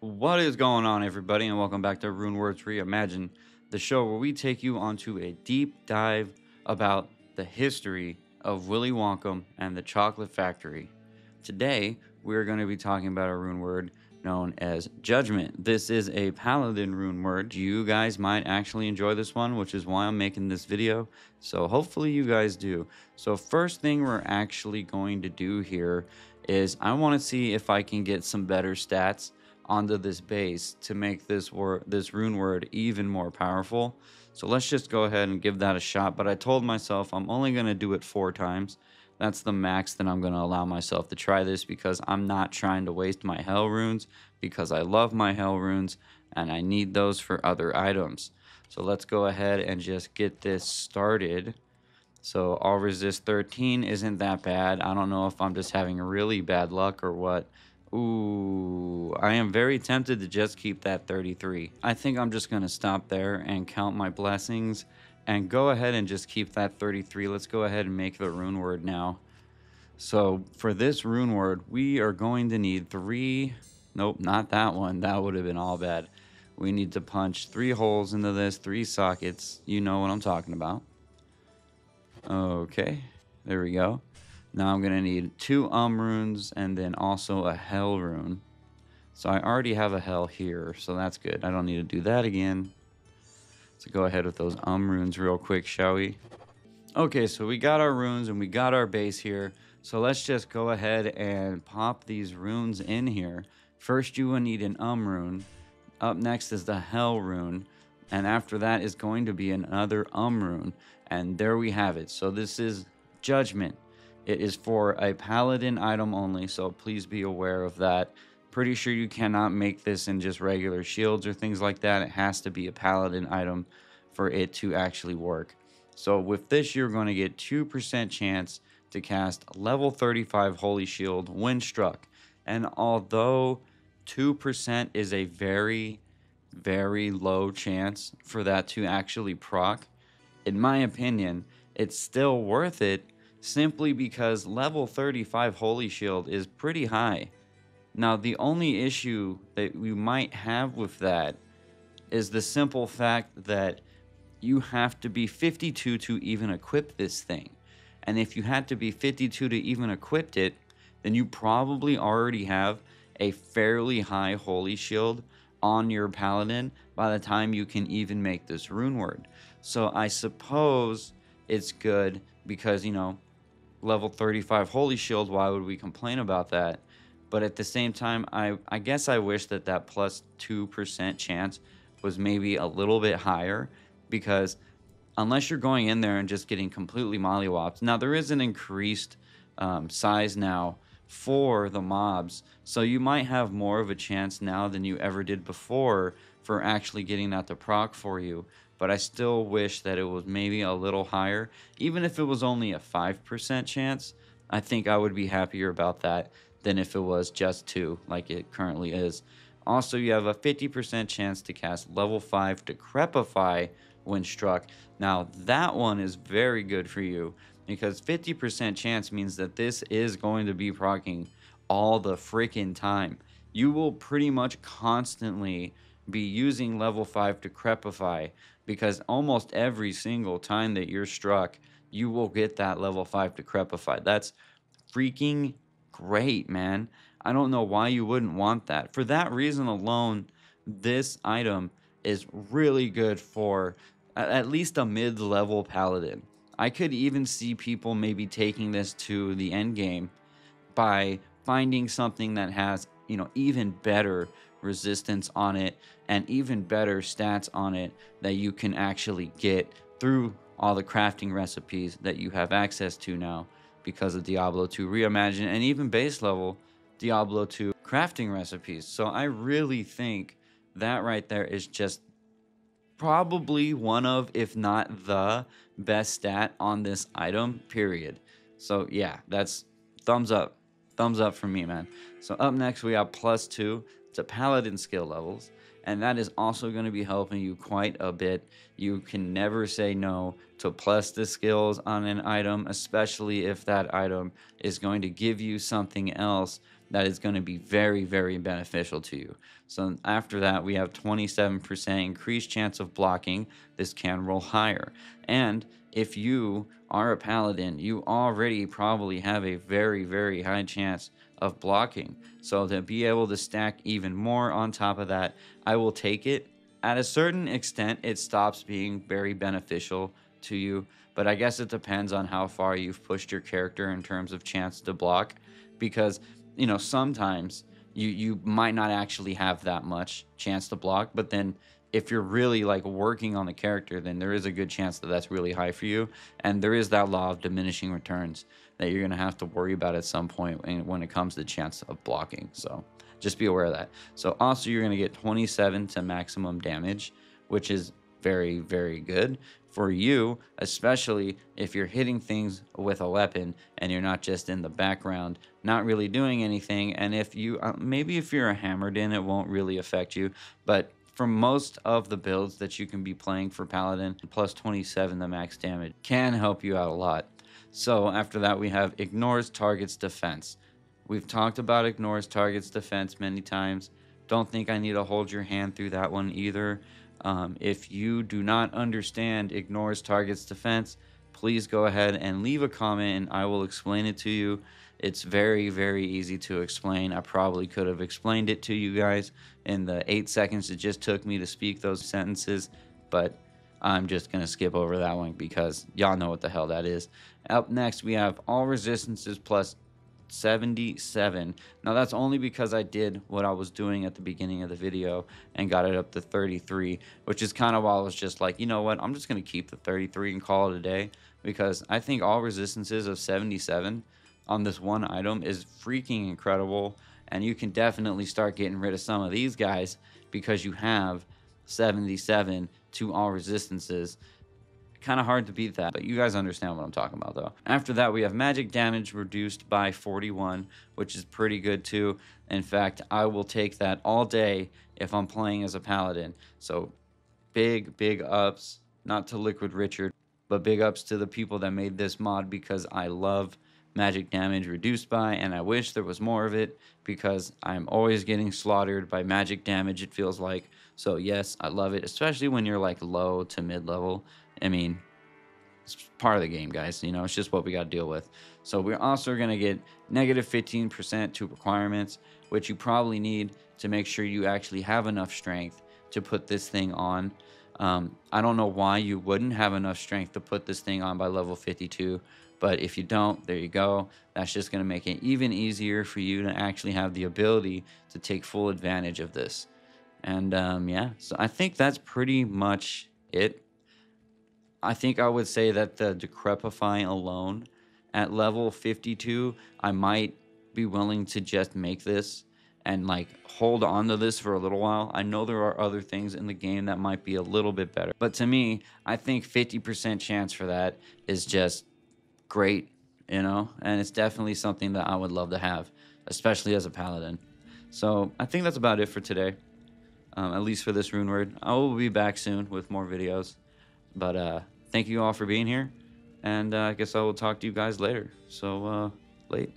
What is going on, everybody, and welcome back to Runewords Reimagined, the show where we take you onto a deep dive about the history of Willy Wonka and the Chocolate Factory. Today, we're going to be talking about a rune word known as Judgment. This is a Paladin rune word. You guys might actually enjoy this one, which is why I'm making this video. So hopefully you guys do. So first thing we're actually going to do here is I want to see if I can get some better stats onto this base to make this rune word even more powerful. So let's just go ahead and give that a shot. But I told myself I'm only going to do it 4 times. That's the max that I'm going to allow myself to try this, because I'm not trying to waste my hell runes, because I love my hell runes and I need those for other items. So let's go ahead and just get this started. So all resist 13 isn't that bad. I don't know if I'm just having really bad luck or what. Ooh, I am very tempted to just keep that 33. I think I'm just going to stop there and count my blessings and go ahead and just keep that 33. Let's go ahead and make the rune word now. So for this rune word, we are going to need 3. Nope, not that one. That would have been all bad. We need to punch 3 holes into this, 3 sockets. You know what I'm talking about. Okay, there we go. Now I'm going to need 2 runes and then also a hell rune. So I already have a hell here, so that's good. I don't need to do that again. So go ahead with those runes real quick, shall we? Okay, so we got our runes and we got our base here. So let's just go ahead and pop these runes in here. First you will need an rune. Up next is the hell rune. And after that is going to be another rune. And there we have it. So this is Judgment. It is for a paladin item only, so please be aware of that. Pretty sure you cannot make this in just regular shields or things like that. It has to be a paladin item for it to actually work. So with this, you're going to get 2% chance to cast level 35 Holy Shield when struck. And although 2% is a very, very low chance for that to actually proc, in my opinion, it's still worth it, simply because level 35 Holy Shield is pretty high. Now, the only issue that we might have with that is the simple fact that you have to be 52 to even equip this thing. And if you had to be 52 to even equip it, then you probably already have a fairly high Holy Shield on your paladin by the time you can even make this rune word. So I suppose it's good because, you know, level 35 Holy Shield, why would we complain about that? But at the same time, I guess I wish that that plus 2% chance was maybe a little bit higher, because unless you're going in there and just getting completely mollywopped. Now, there is an increased size now for the mobs, so you might have more of a chance now than you ever did before for actually getting that to proc for you. But I still wish that it was maybe a little higher. Even if it was only a 5% chance, I think I would be happier about that than if it was just 2, like it currently is. Also, you have a 50% chance to cast level 5 Decrepify when struck. Now, that one is very good for you, because 50% chance means that this is going to be proccing all the freaking time. You will pretty much constantly be using level 5 Decrepify, because almost every single time that you're struck, you will get that level 5 Decrepify. That's freaking great, man. I don't know why you wouldn't want that. For that reason alone, this item is really good for at least a mid-level paladin. I could even see people maybe taking this to the end game by finding something that has, you know, even better resistance on it and even better stats on it that you can actually get through all the crafting recipes that you have access to now because of Diablo 2 Reimagined and even base level Diablo 2 crafting recipes. So I really think that right there is just probably one of, if not the best stat on this item, period. So yeah, that's thumbs up. Thumbs up for me, man. So up next, we have +2 to paladin skill levels, and that is also going to be helping you quite a bit. You can never say no to plus the skills on an item, especially if that item is going to give you something else that is going to be very, very beneficial to you. So after that, we have 27% increased chance of blocking. This can roll higher. And if you are a paladin, you already probably have a very, very high chance of blocking. So to be able to stack even more on top of that, I will take it. At a certain extent, it stops being very beneficial to you, but I guess it depends on how far you've pushed your character in terms of chance to block, because you know sometimes you might not actually have that much chance to block, but then if you're really like working on the character, then there is a good chance that that's really high for you, and there is that law of diminishing returns that you're going to have to worry about at some point when it comes to chance of blocking. So just be aware of that. So also you're going to get 27 to maximum damage, which is very, very good for you, especially if you're hitting things with a weapon and you're not just in the background, not really doing anything. And if you, maybe if you're a hammered in, it won't really affect you. But for most of the builds that you can be playing for Paladin, plus 27 the max damage can help you out a lot. So after that, we have ignores target's defense. We've talked about ignores target's defense many times. Don't think I need to hold your hand through that one either. If you do not understand ignores target's defense, please go ahead and leave a comment and I will explain it to you. It's very, very easy to explain. I probably could have explained it to you guys in the 8 seconds it just took me to speak those sentences, but I'm just going to skip over that one because y'all know what the hell that is. Up next, we have all resistances plus 77. Now that's only because I did what I was doing at the beginning of the video and got it up to 33, which is kind of why I was just like, you know what, I'm just going to keep the 33 and call it a day, because I think all resistances of 77 on this one item is freaking incredible, and you can definitely start getting rid of some of these guys because you have 77 to all resistances. Kind of hard to beat that, but you guys understand what I'm talking about though. After that, we have magic damage reduced by 41, which is pretty good too. In fact, I will take that all day if I'm playing as a paladin. So big ups, not to Liquid Richard, but big ups to the people that made this mod, because I love magic damage reduced by, and I wish there was more of it because I'm always getting slaughtered by magic damage, it feels like. So yes, I love it, especially when you're like low to mid level. I mean, it's part of the game, guys. You know, it's just what we got to deal with. So we're also going to get negative 15% to requirements, which you probably need to make sure you actually have enough strength to put this thing on. I don't know why you wouldn't have enough strength to put this thing on by level 52, but if you don't, there you go. That's just going to make it even easier for you to actually have the ability to take full advantage of this. And yeah, so I think that's pretty much it. I think I would say that the Decrepify alone at level 52, I might be willing to just make this and like hold on to this for a little while. I know there are other things in the game that might be a little bit better, but to me, I think 50% chance for that is just great, you know, and it's definitely something that I would love to have, especially as a paladin. So I think that's about it for today, at least for this rune word. I will be back soon with more videos, but thank you all for being here, and I guess I will talk to you guys later. So late.